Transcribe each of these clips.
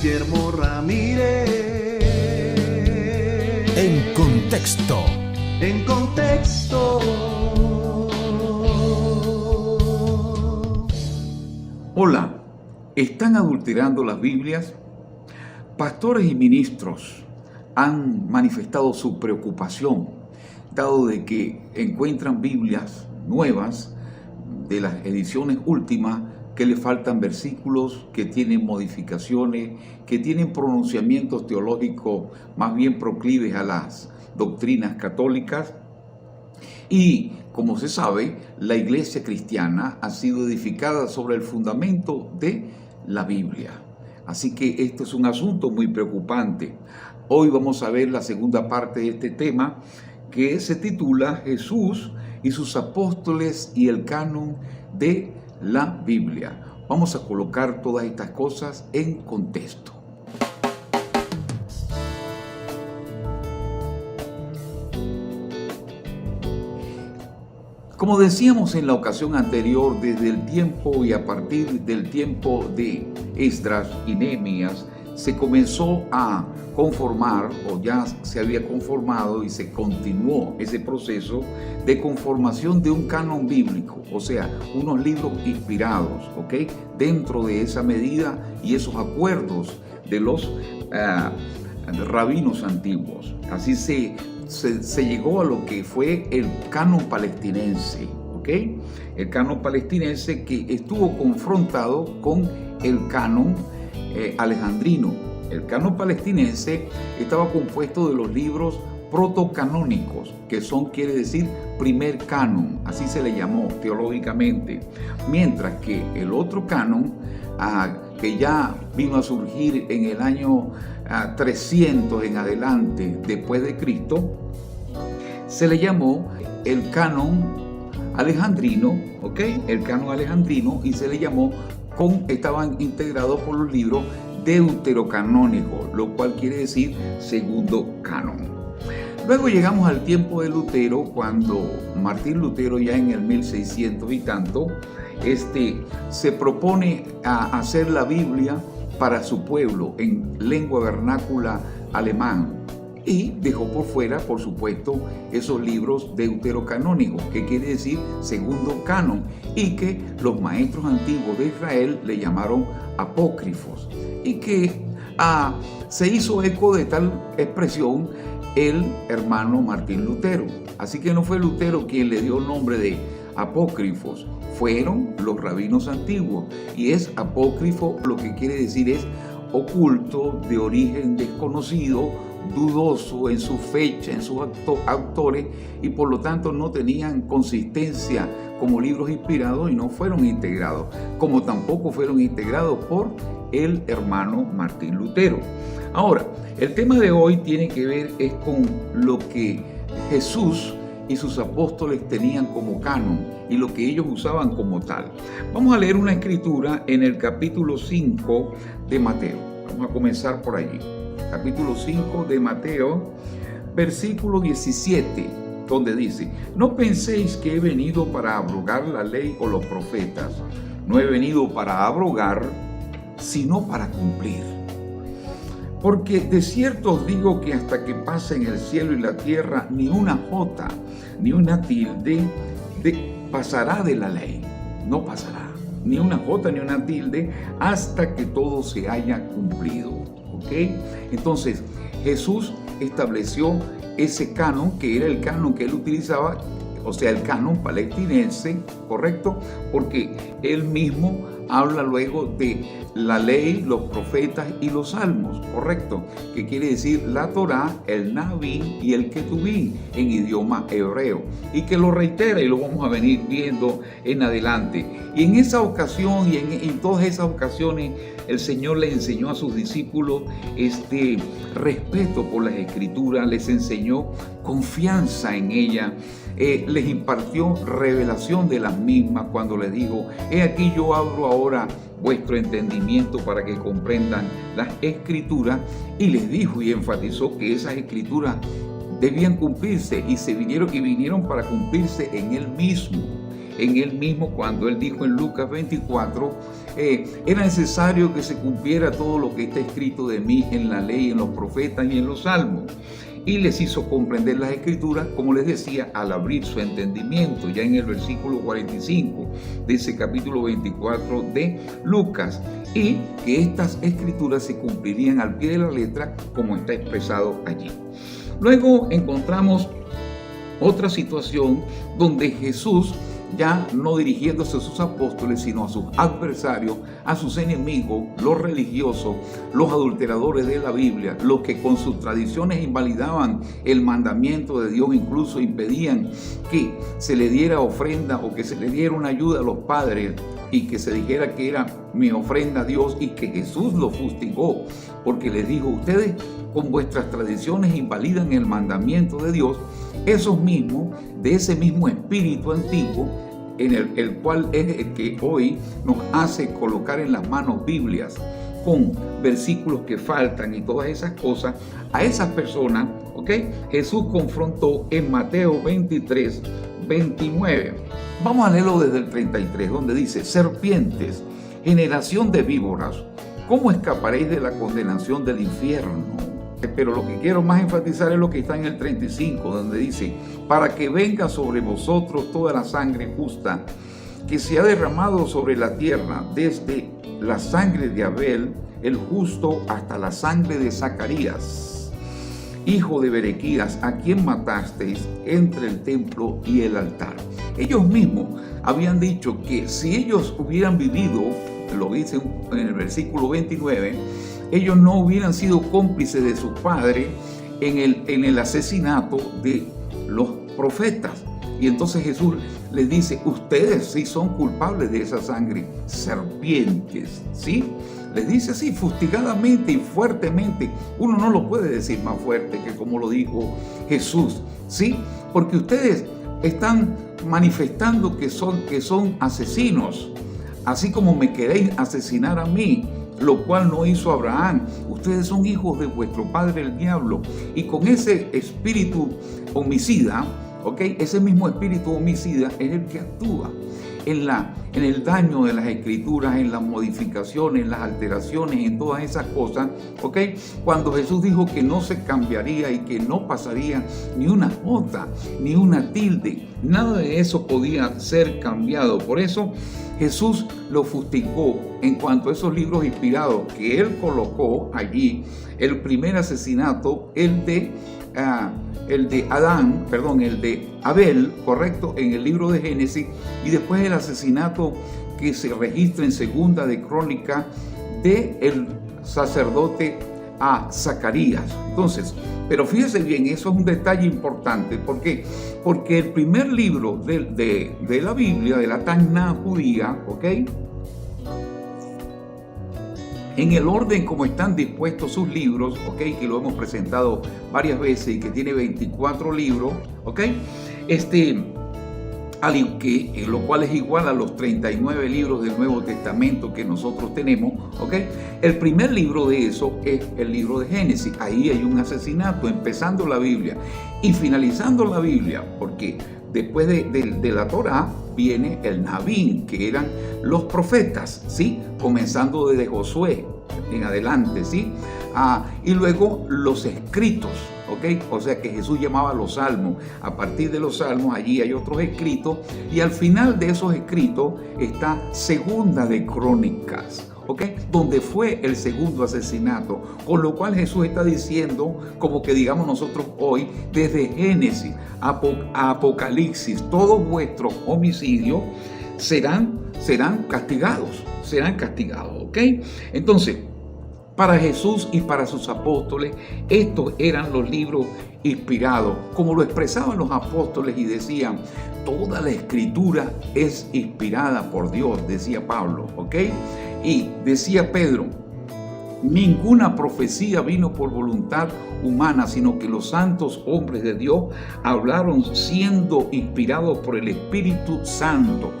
Guillermo Ramírez. En contexto. En contexto. Hola, ¿están adulterando las Biblias? Pastores y ministros han manifestado su preocupación, dado de que encuentran Biblias nuevas de las ediciones últimas que le faltan versículos, que tienen modificaciones, que tienen pronunciamientos teológicos más bien proclives a las doctrinas católicas. Y, como se sabe, la iglesia cristiana ha sido edificada sobre el fundamento de la Biblia. Así que esto es un asunto muy preocupante. Hoy vamos a ver la segunda parte de este tema, que se titula Jesús y sus apóstoles y el canon de la Biblia. Vamos a colocar todas estas cosas en contexto. Como decíamos en la ocasión anterior, desde el tiempo y a partir del tiempo de Esdras y Nehemías, se comenzó a conformar, o ya se había conformado y se continuó ese proceso de conformación de un canon bíblico, o sea, unos libros inspirados, ¿ok? Dentro de esa medida y esos acuerdos de los rabinos antiguos. Así se llegó a lo que fue el canon palestinense, ¿ok? El canon palestinense que estuvo confrontado con el canon alejandrino. El canon palestinense estaba compuesto de los libros protocanónicos, que quiere decir primer canon, así se le llamó teológicamente, mientras que el otro canon, que ya vino a surgir en el año 300 en adelante después de Cristo, se le llamó el canon alejandrino, ¿ok? El canon alejandrino, y se le llamó estaban integrados por los libros deuterocanónicos, lo cual quiere decir segundo canon. Luego llegamos al tiempo de Lutero, cuando Martín Lutero, ya en el 1600 y tanto, se propone a hacer la Biblia para su pueblo en lengua vernácula alemán, y dejó por fuera, por supuesto, esos libros deuterocanónicos, que quiere decir segundo canon, y que los maestros antiguos de Israel le llamaron apócrifos, y que se hizo eco de tal expresión el hermano Martín Lutero. Así que no fue Lutero quien le dio el nombre de apócrifos, fueron los rabinos antiguos, y es apócrifo, lo que quiere decir es oculto, de origen desconocido, dudoso en su fecha, en sus autores, y por lo tanto no tenían consistencia como libros inspirados y no fueron integrados, como tampoco fueron integrados por el hermano Martín Lutero. Ahora, el tema de hoy tiene que ver con lo que Jesús y sus apóstoles tenían como canon y lo que ellos usaban como tal. Vamos a leer una escritura en el capítulo 5 de Mateo. Vamos a comenzar por allí. Capítulo 5 de Mateo, versículo 17, donde dice: no penséis que he venido para abrogar la ley o los profetas. No he venido para abrogar, sino para cumplir. Porque de cierto os digo que hasta que pasen el cielo y la tierra, ni una jota, ni una tilde pasará de la ley. No pasará, ni una jota, ni una tilde, hasta que todo se haya cumplido. ¿Ok? Entonces, Jesús estableció ese canon, que era el canon que él utilizaba, o sea, el canon palestinense, ¿correcto? Porque él mismo habla luego de la ley, los profetas y los salmos, ¿correcto? Que quiere decir la Torá, el Naví y el Ketubí en idioma hebreo, y que lo reitera y lo vamos a venir viendo en adelante. Y en esa ocasión y en todas esas ocasiones el Señor le enseñó a sus discípulos respeto por las Escrituras, les enseñó confianza en ellas, les impartió revelación de las mismas cuando les dijo: he aquí yo abro ahora vuestro entendimiento para que comprendan las Escrituras, y les dijo y enfatizó que esas Escrituras debían cumplirse y vinieron para cumplirse en él mismo. en él mismo cuando él dijo en Lucas 24, era necesario que se cumpliera todo lo que está escrito de mí en la ley, en los profetas y en los salmos. Y les hizo comprender las escrituras, como les decía, al abrir su entendimiento, ya en el versículo 45 de ese capítulo 24 de Lucas, y que estas escrituras se cumplirían al pie de la letra como está expresado allí. Luego encontramos otra situación donde Jesús, ya no dirigiéndose a sus apóstoles, sino a sus adversarios, a sus enemigos, los religiosos, los adulteradores de la Biblia, los que con sus tradiciones invalidaban el mandamiento de Dios, incluso impedían que se le diera ofrenda o que se le diera una ayuda a los padres y que se dijera que era mi ofrenda a Dios, y que Jesús los fustigó porque les dijo: ustedes con vuestras tradiciones invalidan el mandamiento de Dios. Esos mismos, de ese mismo espíritu antiguo, en el cual es el que hoy nos hace colocar en las manos Biblias con versículos que faltan y todas esas cosas, a esas personas, ¿ok? Jesús confrontó en Mateo 23, 29. Vamos a leerlo desde el 33, donde dice: serpientes, generación de víboras, ¿cómo escaparéis de la condenación del infierno? Pero lo que quiero más enfatizar es lo que está en el 35, donde dice: para que venga sobre vosotros toda la sangre justa que se ha derramado sobre la tierra, desde la sangre de Abel, el justo, hasta la sangre de Zacarías, hijo de Berequías, a quien matasteis entre el templo y el altar. Ellos mismos habían dicho que si ellos hubieran vivido, lo dice en el versículo 29, ellos no hubieran sido cómplices de su padre en el asesinato de los profetas. Y entonces Jesús les dice: ustedes sí son culpables de esa sangre, serpientes, ¿sí? Les dice así, fustigadamente y fuertemente. Uno no lo puede decir más fuerte que como lo dijo Jesús, ¿sí? Porque ustedes están manifestando que son asesinos, así como me queréis asesinar a mí, lo cual no hizo Abraham. Ustedes son hijos de vuestro padre el diablo. Y con ese espíritu homicida, ¿ok? Ese mismo espíritu homicida es el que actúa en el daño de las escrituras, en las modificaciones, en las alteraciones, en todas esas cosas, ¿ok? Cuando Jesús dijo que no se cambiaría y que no pasaría ni una jota, ni una tilde, nada de eso podía ser cambiado. Por eso Jesús lo fustigó en cuanto a esos libros inspirados que él colocó allí. El primer asesinato, el de Abel, correcto, en el libro de Génesis, y después el asesinato que se registra en Segunda de Crónica de el sacerdote a Zacarías. Entonces, pero fíjese bien, eso es un detalle importante. ¿Por qué? Porque el primer libro de la Biblia, de la Tanaj judía, ¿ok?, en el orden como están dispuestos sus libros, ¿ok?, que lo hemos presentado varias veces y que tiene 24 libros, ¿ok?, lo cual es igual a los 39 libros del Nuevo Testamento que nosotros tenemos, ¿ok? El primer libro de eso es el libro de Génesis. Ahí hay un asesinato, empezando la Biblia y finalizando la Biblia, porque después de la Torá viene el Nabín, que eran los profetas, ¿sí? Comenzando desde Josué en adelante, ¿sí? Y luego los escritos, ¿ok? O sea que Jesús llamaba los salmos. A partir de los salmos allí hay otros escritos, y al final de esos escritos está Segunda de Crónicas, ¿ok?, donde fue el segundo asesinato, con lo cual Jesús está diciendo, como que digamos nosotros hoy, desde Génesis a Apocalipsis, todos vuestros homicidios serán castigados, ¿ok? Entonces, para Jesús y para sus apóstoles, estos eran los libros inspirados, como lo expresaban los apóstoles y decían: toda la escritura es inspirada por Dios, decía Pablo, ¿ok? Y decía Pedro: ninguna profecía vino por voluntad humana, sino que los santos hombres de Dios hablaron siendo inspirados por el Espíritu Santo.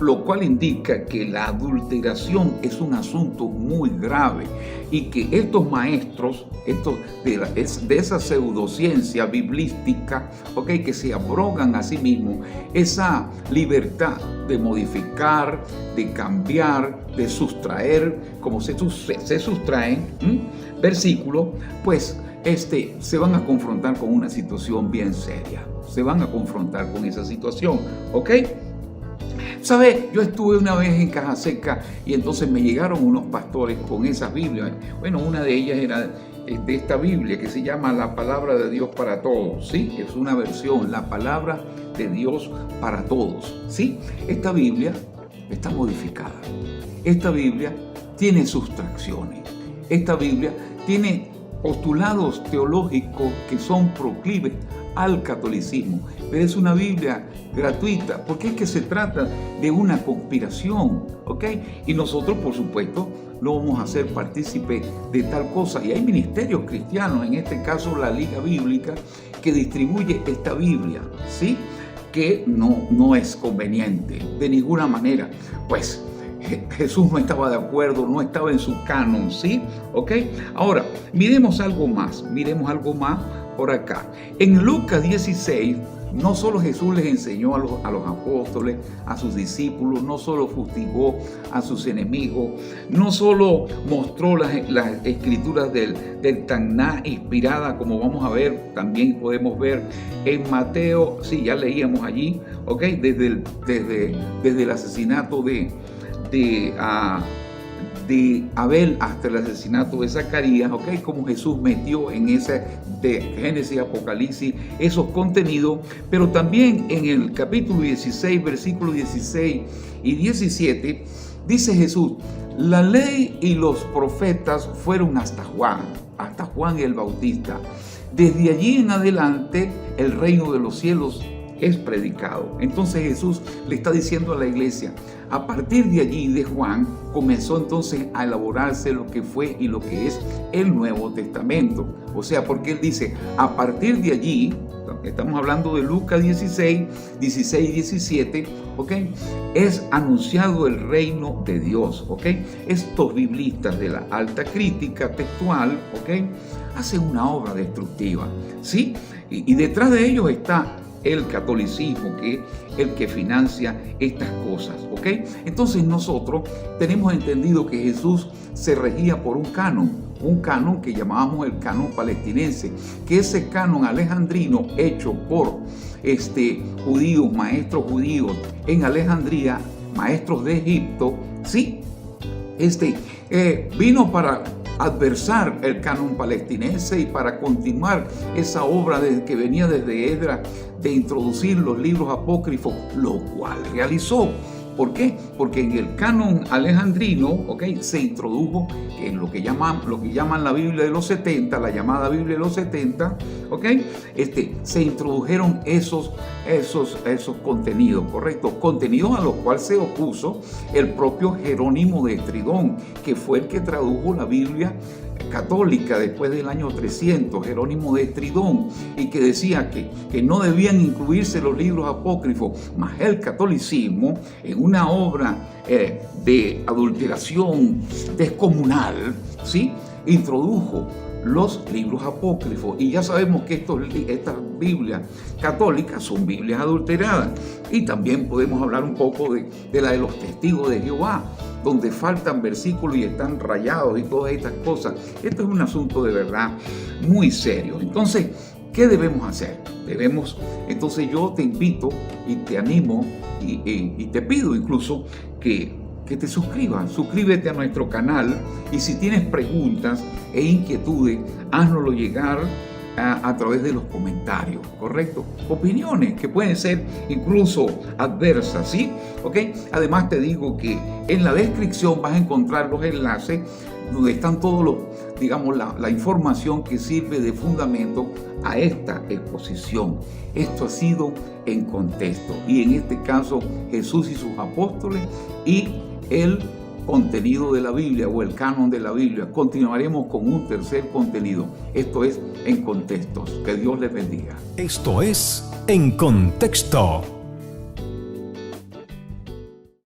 lo cual indica que la adulteración es un asunto muy grave y que estos maestros, de esa pseudociencia biblística, que se abrogan a sí mismos esa libertad de modificar, de cambiar, de sustraer, como se sustraen versículos, pues se van a confrontar con una situación bien seria. Se van a confrontar con esa situación, ¿ok? ¿Sabe? Yo estuve una vez en Caja Seca y entonces me llegaron unos pastores con esas Biblias. Bueno, una de ellas era de esta Biblia que se llama La Palabra de Dios para Todos, ¿sí? Es una versión, La Palabra de Dios para Todos, ¿sí? Esta Biblia está modificada. Esta Biblia tiene sustracciones. Esta Biblia tiene postulados teológicos que son proclives al catolicismo, pero es una Biblia gratuita, porque es que se trata de una conspiración, ¿ok? Y nosotros, por supuesto, no vamos a ser partícipes de tal cosa. Y hay ministerios cristianos, en este caso la Liga Bíblica, que distribuye esta Biblia, ¿sí? Que no es conveniente de ninguna manera, pues Jesús no estaba de acuerdo, no estaba en su canon, ¿sí? ¿Ok? Ahora, miremos algo más por acá. En Lucas 16, no solo Jesús les enseñó a los apóstoles, a sus discípulos, no solo fustigó a sus enemigos, no solo mostró las escrituras del Taná inspirada, como vamos a ver, también podemos ver en Mateo, sí, ya leíamos allí, ¿ok? Desde el asesinato de Abel hasta el asesinato de Zacarías, ¿ok? Como Jesús metió en ese de Génesis, Apocalipsis, esos contenidos, pero también en el capítulo 16, versículos 16 y 17, dice Jesús, la ley y los profetas fueron hasta Juan el Bautista. Desde allí en adelante, el reino de los cielos es predicado. Entonces Jesús le está diciendo a la iglesia, a partir de allí, de Juan, comenzó entonces a elaborarse lo que fue y lo que es el Nuevo Testamento. O sea, porque él dice, a partir de allí, estamos hablando de Lucas 16 y 17, ¿ok? Es anunciado el reino de Dios, ¿ok? Estos biblistas de la alta crítica textual, ¿ok? Hacen una obra destructiva, ¿sí? Y detrás de ellos está el catolicismo, que es el que financia estas cosas, ¿ok? Entonces nosotros tenemos entendido que Jesús se regía por un canon que llamábamos el canon palestinense, que ese canon alejandrino hecho por judíos, maestros judíos en Alejandría, maestros de Egipto, ¿sí? Vino para adversar el canon palestinense y para continuar esa obra que venía desde Esdras de introducir los libros apócrifos, lo cual realizó. ¿Por qué? Porque en el canon alejandrino, ¿ok? Se introdujo en lo que llaman la Biblia de los 70, la llamada Biblia de los 70, ¿ok? Se introdujeron esos contenidos, ¿correcto? Contenidos a los cuales se opuso el propio Jerónimo de Estridón, que fue el que tradujo la Biblia católica después del año 300, Jerónimo de Estridón, y que decía que no debían incluirse los libros apócrifos, mas el catolicismo, en una obra de adulteración descomunal, ¿sí? Introdujo los libros apócrifos, y ya sabemos que estas Biblias católicas son Biblias adulteradas. Y también podemos hablar un poco de la de los testigos de Jehová, donde faltan versículos y están rayados y todas estas cosas. Esto es un asunto de verdad muy serio. Entonces, ¿qué debemos hacer? Entonces yo te invito y te animo y te pido incluso que te suscríbete a nuestro canal, y si tienes preguntas e inquietudes, háznoslo llegar a través de los comentarios, ¿correcto? Opiniones que pueden ser incluso adversas, ¿sí? ¿Ok? Además te digo que en la descripción vas a encontrar los enlaces donde están todos la información que sirve de fundamento a esta exposición. Esto ha sido En Contexto, y en este caso Jesús y sus apóstoles y el contenido de la Biblia o el canon de la Biblia. Continuaremos con un tercer contenido. Esto es En Contextos. Que Dios les bendiga. Esto es En Contexto.